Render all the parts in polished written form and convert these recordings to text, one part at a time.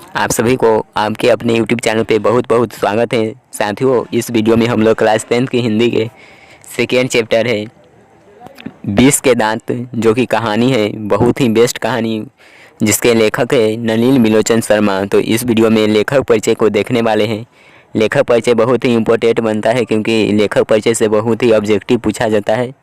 आप सभी को आपके अपने YouTube चैनल पे बहुत बहुत स्वागत है। साथियों, इस वीडियो में हम लोग क्लास 10th की हिंदी के सेकेंड चैप्टर है 20 के दांत, जो कि कहानी है बहुत ही बेस्ट कहानी, जिसके लेखक है नलिन बिलोचन शर्मा। तो इस वीडियो में लेखक परिचय को देखने वाले हैं। लेखक परिचय बहुत ही इम्पोर्टेंट बनता है, क्योंकि लेखक परिचय से बहुत ही ऑब्जेक्टिव पूछा जाता है।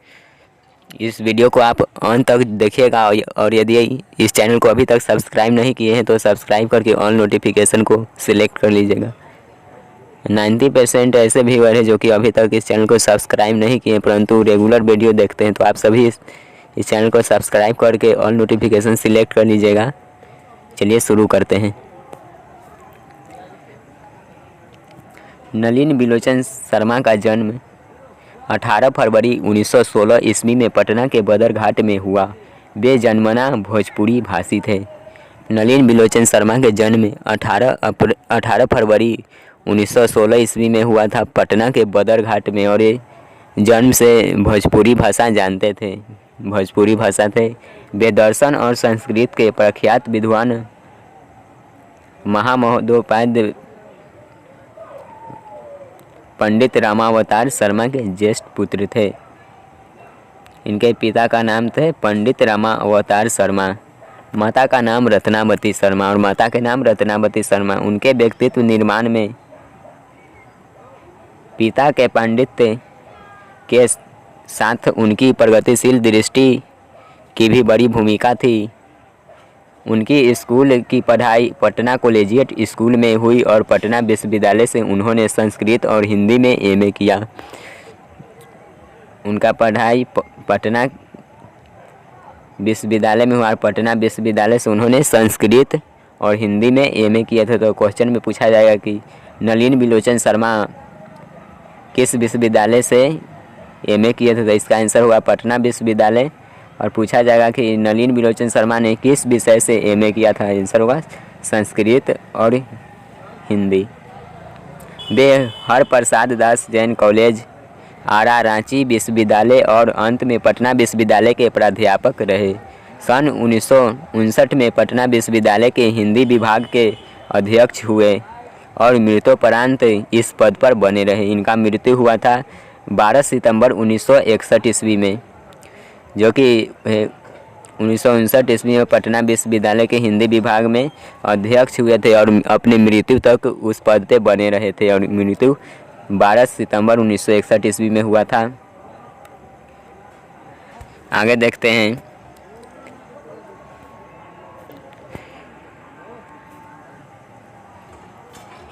इस वीडियो को आप अंत तक देखिएगा, और यदि इस चैनल को अभी तक सब्सक्राइब नहीं किए हैं तो सब्सक्राइब करके ऑल नोटिफिकेशन को सिलेक्ट कर लीजिएगा। 90% ऐसे व्यूअर हैं जो कि अभी तक इस चैनल को सब्सक्राइब नहीं किए, परंतु रेगुलर वीडियो देखते हैं। तो आप सभी इस चैनल को सब्सक्राइब करके ऑल नोटिफिकेशन सिलेक्ट कर लीजिएगा। चलिए शुरू करते हैं। नलिन बिलोचन शर्मा का जन्म 18 फरवरी 1916 ईस्वी में पटना के बदरघाट में हुआ। वे जन्मना भोजपुरी भाषी थे। नलिन बिलोचन शर्मा के जन्म 18 फरवरी 1916 ईस्वी में हुआ था पटना के बदरघाट में, और ये जन्म से भोजपुरी भाषा जानते थे, भोजपुरी भाषा थे। वे दर्शन और संस्कृत के प्रख्यात विद्वान महामहोपाध्याय पंडित रामावतार शर्मा के ज्येष्ठ पुत्र थे। इनके पिता का नाम थे पंडित रामावतार शर्मा, माता का नाम रत्नावती शर्मा, और माता के नाम रत्नावती शर्मा। उनके व्यक्तित्व निर्माण में पिता के पांडित्य के साथ उनकी प्रगतिशील दृष्टि की भी बड़ी भूमिका थी। उनकी स्कूल की पढ़ाई पटना कॉलेजिएट स्कूल में हुई, और पटना विश्वविद्यालय से उन्होंने संस्कृत और हिंदी में एमए किया। उनका पढ़ाई पटना विश्वविद्यालय में हुआ, और पटना विश्वविद्यालय से उन्होंने संस्कृत और हिंदी में एमए किया था। तो क्वेश्चन में पूछा जाएगा कि नलिन बिलोचन शर्मा किस विश्वविद्यालय से एमए किए थे, तो इसका आंसर होगा पटना विश्वविद्यालय। और पूछा जाएगा कि नलिन बिलोचन शर्मा ने किस विषय से एमए किया था, आंसर होगा संस्कृत और हिंदी। वे हरप्रसाद दास जैन कॉलेज, आरा, रांची विश्वविद्यालय और अंत में पटना विश्वविद्यालय के प्राध्यापक रहे। सन 1959 में पटना विश्वविद्यालय के हिंदी विभाग के अध्यक्ष हुए और मृत्योपरांत इस पद पर बने रहे। इनका मृत्यु हुआ था 12 सितंबर 1961 ईस्वी में, जो कि 1959 ईस्वी में पटना विश्वविद्यालय के हिंदी विभाग में अध्यक्ष हुए थे, और अपनी मृत्यु तक उस पद पे बने रहे थे। और मृत्यु 12 सितंबर 1961 ईस्वी में हुआ था। आगे देखते हैं।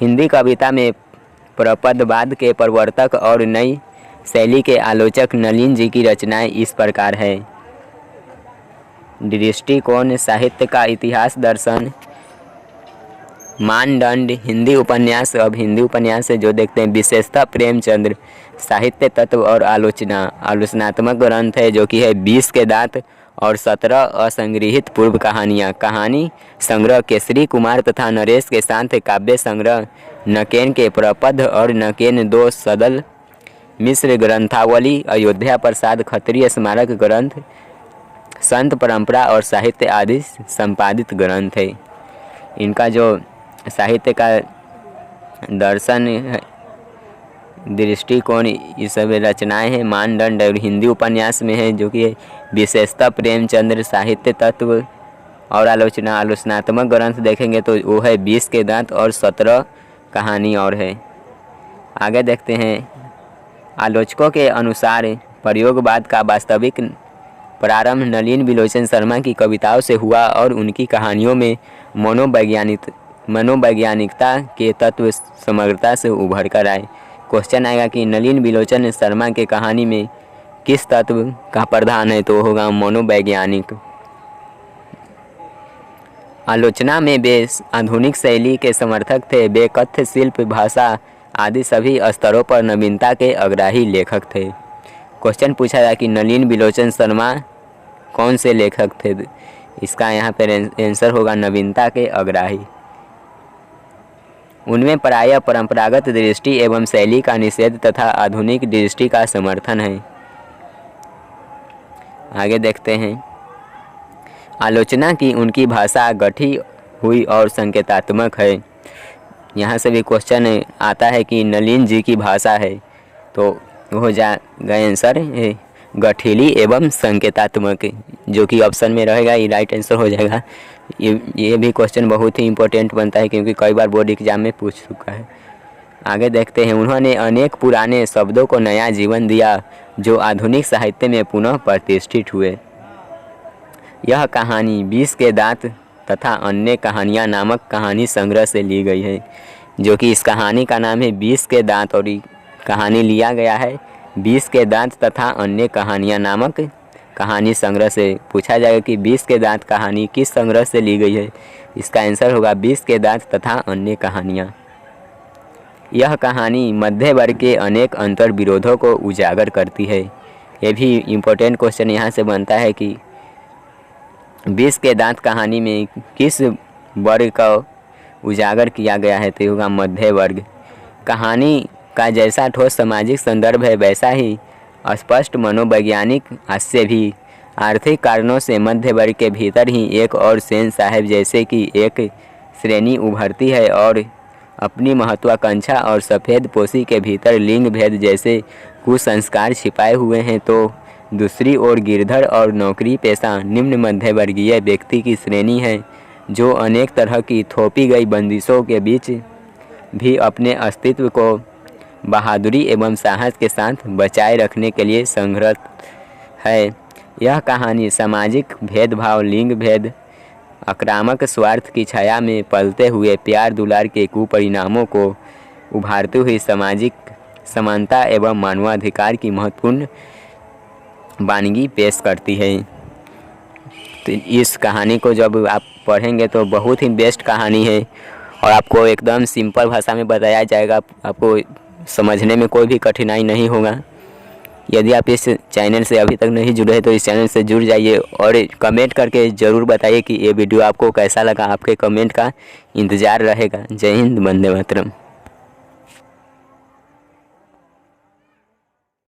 हिंदी कविता में प्रपदवाद के प्रवर्तक और नई शैली के आलोचक नलिन जी की रचनाएं इस प्रकार है। दृष्टिकोण, साहित्य का इतिहास, दर्शन, मानदंड, हिंदी उपन्यास। अब हिंदी उपन्यास से जो देखते हैं, विशेषता प्रेमचंद्र, साहित्य तत्व और आलोचनात्मक ग्रंथ है, जो कि है 20 के दांत और 17 असंग्रहित पूर्व कहानियाँ। कहानी संग्रह केसरी कुमार तथा नरेश के साथ काव्य संग्रह नकेन के प्रपद और नकेन 2 सदल मिश्र ग्रंथावली, अयोध्या प्रसाद खत्रिय स्मारक ग्रंथ, संत परंपरा और साहित्य आदि संपादित ग्रंथ है। इनका जो साहित्य का दर्शन, दृष्टिकोण, ये सब रचनाएं हैं। मानदंड और हिंदी उपन्यास में है, जो कि विशेषता प्रेमचंद्र, साहित्य तत्व और आलोचनात्मक ग्रंथ देखेंगे तो वो है 20 के दांत और 17 कहानी और है। आगे देखते हैं। आलोचकों के अनुसार प्रयोगवाद का वास्तविक प्रारंभ नलिन बिलोचन शर्मा की कविताओं से हुआ, और उनकी कहानियों में मनोवैज्ञानिकता के तत्व समग्रता से उभर कर आए। क्वेश्चन आएगा कि नलिन बिलोचन शर्मा के कहानी में किस तत्व का प्रधान है, तो होगा मनोवैज्ञानिक। आलोचना में वे आधुनिक शैली के समर्थक थे। वे कथ्य शिल्प, भाषा आदि सभी स्तरों पर नवीनता के आग्रही लेखक थे। क्वेश्चन पूछा जाए कि नलिन बिलोचन शर्मा कौन से लेखक थे, इसका यहाँ पर आंसर होगा नवीनता के आग्रही। उनमें प्रायः परंपरागत दृष्टि एवं शैली का निषेध तथा आधुनिक दृष्टि का समर्थन है। आगे देखते हैं। आलोचना की उनकी भाषा गठी हुई और संकेतात्मक है। यहाँ से भी क्वेश्चन आता है कि नलिन जी की भाषा है, तो हो जाएगा आंसर गठीली एवं संकेतात्मक, जो कि ऑप्शन में रहेगा, ये राइट आंसर हो जाएगा। ये भी क्वेश्चन बहुत ही इंपॉर्टेंट बनता है क्योंकि कई बार बोर्ड एग्जाम में पूछ चुका है। आगे देखते हैं। उन्होंने अनेक पुराने शब्दों को नया जीवन दिया जो आधुनिक साहित्य में पुनः प्रतिष्ठित हुए। यह कहानी 20 के दांत तथा अन्य कहानियाँ नामक कहानी संग्रह से ली गई है, जो कि इस कहानी का नाम है 20 के दांत, और कहानी लिया गया है 20 के दांत तथा अन्य कहानियाँ नामक कहानी संग्रह से। पूछा जाएगा कि 20 के दांत कहानी किस संग्रह से ली गई है, इसका आंसर होगा 20 के दांत तथा अन्य कहानियाँ। यह कहानी मध्य वर्ग के अनेक अंतर विरोधों को उजागर करती है। ये भी इम्पोर्टेंट क्वेश्चन यहाँ से बनता है कि 20 के दांत कहानी में किस वर्ग का उजागर किया गया है, तो होगा मध्य वर्ग। कहानी का जैसा ठोस सामाजिक संदर्भ है वैसा ही स्पष्ट मनोवैज्ञानिक हास्य भी। आर्थिक कारणों से मध्य वर्ग के भीतर ही एक और सेन साहब जैसे कि एक श्रेणी उभरती है और अपनी महत्वाकांक्षा और सफ़ेद पोशी के भीतर लिंग भेद जैसे कुसंस्कार छिपाए हुए हैं, तो दूसरी ओर गिरधर और नौकरी पेशा निम्न मध्यवर्गीय व्यक्ति की श्रेणी है जो अनेक तरह की थोपी गई बंदिशों के बीच भी अपने अस्तित्व को बहादुरी एवं साहस के साथ बचाए रखने के लिए संघर्ष है। यह कहानी सामाजिक भेदभाव, लिंग भेद, आक्रामक स्वार्थ की छाया में पलते हुए प्यार दुलार के कुपरिणामों को उभारती हुई सामाजिक समानता एवं मानवाधिकार की महत्वपूर्ण वानगी पेश करती है। तो इस कहानी को जब आप पढ़ेंगे तो बहुत ही बेस्ट कहानी है और आपको एकदम सिंपल भाषा में बताया जाएगा, आपको समझने में कोई भी कठिनाई नहीं होगा। यदि आप इस चैनल से अभी तक नहीं जुड़े हैं तो इस चैनल से जुड़ जाइए और कमेंट करके ज़रूर बताइए कि ये वीडियो आपको कैसा लगा। आपके कमेंट का इंतज़ार रहेगा। जय हिंद, वंदे मातरम।